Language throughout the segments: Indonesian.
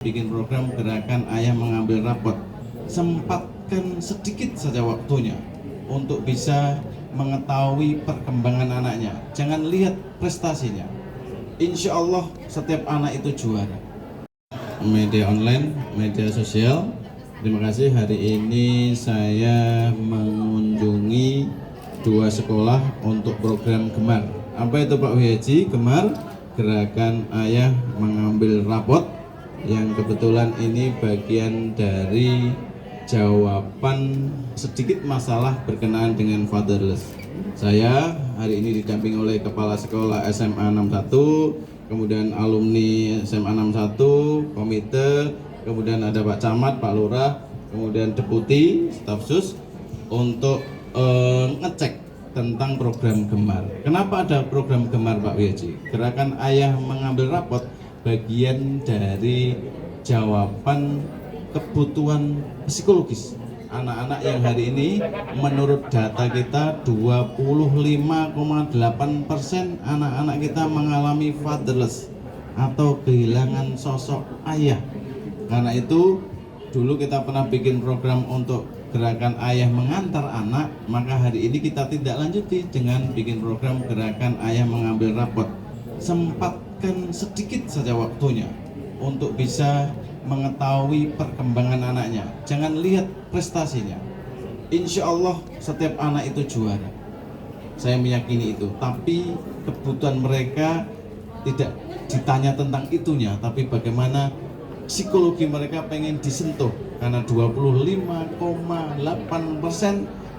bikin program gerakan ayah mengambil rapot. Sempatkan sedikit saja waktunya untuk bisa mengetahui perkembangan anaknya. Jangan lihat prestasinya. Insya Allah setiap anak itu juara. Media online, media sosial. Terima kasih, hari ini saya mengunjungi dua sekolah untuk program Gemar. Apa itu Pak Wihaji? Gemar, gerakan ayah mengambil rapot, yang kebetulan ini bagian dari jawaban sedikit masalah berkenaan dengan fatherless. Saya hari ini didampingi oleh Kepala Sekolah SMA 61, kemudian alumni SMA 61, komite, kemudian ada Pak Camat, Pak Lurah, kemudian Deputi, staf sus untuk ngecek tentang program Gemar. Kenapa ada program Gemar Pak Wihaji? Gerakan ayah mengambil rapot bagian dari jawaban kebutuhan psikologis anak-anak yang hari ini menurut data kita 25,8% anak-anak kita mengalami fatherless atau kehilangan sosok ayah. Karena itu dulu kita pernah bikin program untuk gerakan ayah mengantar anak, maka hari ini kita tidak lanjuti dengan bikin program gerakan ayah mengambil rapot. Sempatkan sedikit saja waktunya untuk bisa mengetahui perkembangan anaknya. Jangan lihat prestasinya. Insya Allah setiap anak itu juara. Saya meyakini itu. Tapi kebutuhan mereka tidak ditanya tentang itunya, tapi bagaimana psikologi mereka pengen disentuh. Karena 25,8%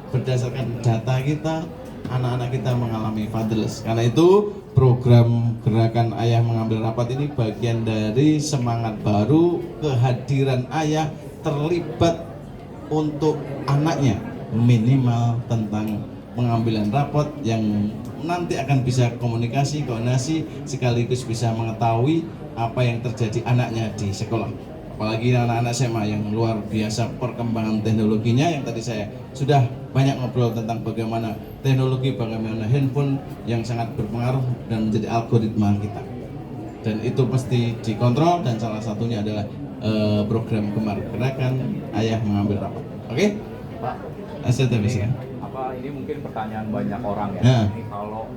berdasarkan data kita, anak-anak kita mengalami fatherless. Karena itu program gerakan ayah mengambil rapat ini bagian dari semangat baru, kehadiran ayah terlibat untuk anaknya, minimal tentang pengambilan rapot yang nanti akan bisa komunikasi, koordinasi, sekaligus bisa mengetahui apa yang terjadi anaknya di sekolah. Apalagi anak-anak SMA yang luar biasa perkembangan teknologinya, yang tadi saya sudah banyak ngobrol tentang bagaimana teknologi, bagaimana handphone yang sangat berpengaruh dan menjadi algoritma kita, dan itu pasti dikontrol, dan salah satunya adalah program Gemar, gerakan ayah mengambil rapat. Oke? Pak, STBC. apa ini mungkin pertanyaan banyak orang ya? Ya. Ini kalau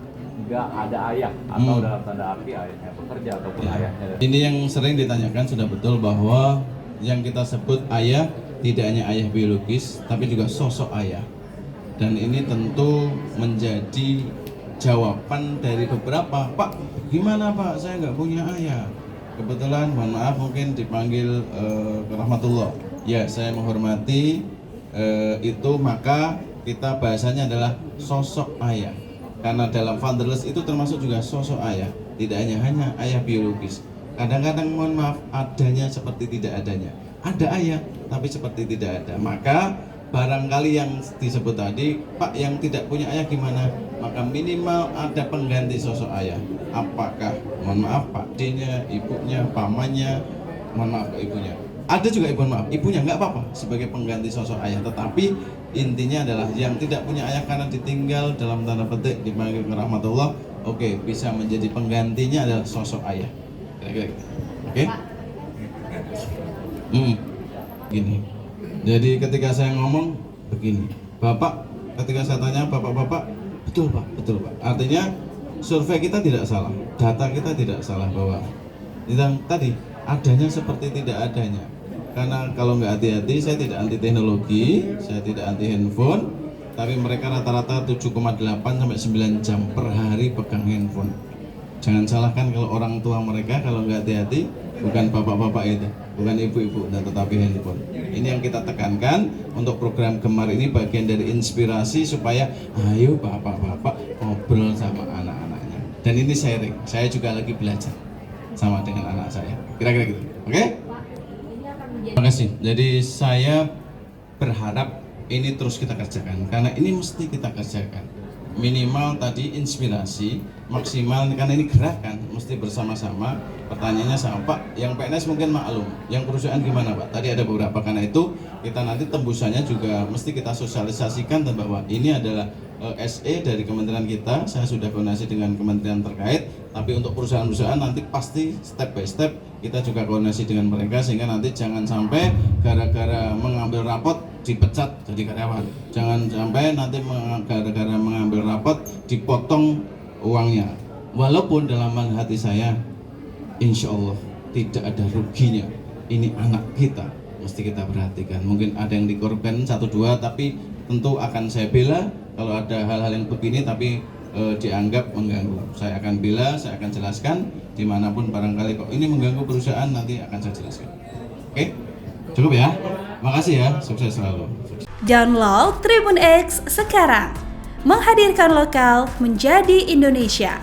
nggak ada ayah atau dalam tanda arti ayahnya bekerja ataupun ayahnya. Ini yang sering ditanyakan, sudah betul bahwa yang kita sebut ayah tidak hanya ayah biologis, tapi juga sosok ayah. Dan ini tentu menjadi jawaban dari beberapa, Pak, gimana Pak, saya nggak punya ayah. Kebetulan, mohon maaf, mungkin dipanggil ke rahmatullah. Ya, saya menghormati itu, maka kita bahasanya adalah sosok ayah. Karena dalam fatherless itu termasuk juga sosok ayah, tidak hanya ayah biologis. Kadang-kadang mohon maaf, adanya seperti tidak adanya. Ada ayah, tapi seperti tidak ada. Maka barangkali yang disebut tadi, Pak, yang tidak punya ayah gimana? Maka minimal ada pengganti sosok ayah. Apakah, mohon maaf, Pak D-nya, ibunya, pamannya, mohon maaf ke ibunya. Ada juga ibu, maaf, ibunya nggak apa-apa sebagai pengganti sosok ayah. Tetapi intinya adalah yang tidak punya ayah karena ditinggal dalam tanda petik dipanggil ke rahmatullah, oke, bisa menjadi penggantinya adalah sosok ayah. Kira-kira, oke? Gini. Jadi ketika saya ngomong begini, Bapak, ketika saya tanya Bapak-bapak, betul Pak, betul Pak. Artinya survei kita tidak salah, data kita tidak salah bahwa yang tadi adanya seperti tidak adanya. Karena kalau nggak hati-hati, saya tidak anti teknologi, saya tidak anti handphone, tapi mereka rata-rata 7,8 sampai 9 jam per hari pegang handphone. Jangan salahkan kalau orang tua mereka kalau nggak hati-hati, bukan bapak-bapak itu, bukan ibu-ibu, dan tetapi handphone. Ini yang kita tekankan untuk program Gemar ini, bagian dari inspirasi supaya ayo bapak-bapak ngobrol sama anak-anaknya. Dan ini sharing, saya juga lagi belajar sama dengan anak saya, kira-kira gitu, oke? Terima kasih. Jadi saya berharap ini terus kita kerjakan, karena ini mesti kita kerjakan. Minimal tadi inspirasi, maksimal karena ini gerakan, mesti bersama-sama. Pertanyaannya sama Pak, yang PNS mungkin maklum, yang perusahaan gimana Pak? Tadi ada beberapa, karena itu kita nanti tembusannya juga mesti kita sosialisasikan bahwa ini adalah SE dari kementerian kita. Saya sudah koordinasi dengan kementerian terkait, tapi untuk perusahaan-perusahaan nanti pasti step by step kita juga koordinasi dengan mereka sehingga nanti jangan sampai gara-gara mengambil rapot dipecat jadi karyawan. Jangan sampai nanti gara-gara mengambil rapot dipotong uangnya. Walaupun dalam hati saya, insya Allah tidak ada ruginya. Ini anak kita, mesti kita perhatikan. Mungkin ada yang dikorbankan 1-2, tapi tentu akan saya bela kalau ada hal-hal yang begini tapi dianggap mengganggu. Saya akan bela, saya akan jelaskan dimanapun barangkali kok ini mengganggu perusahaan, nanti akan saya jelaskan. Oke? Cukup ya? Makasih ya, sukses selalu. Download Tribun X sekarang, menghadirkan lokal menjadi Indonesia.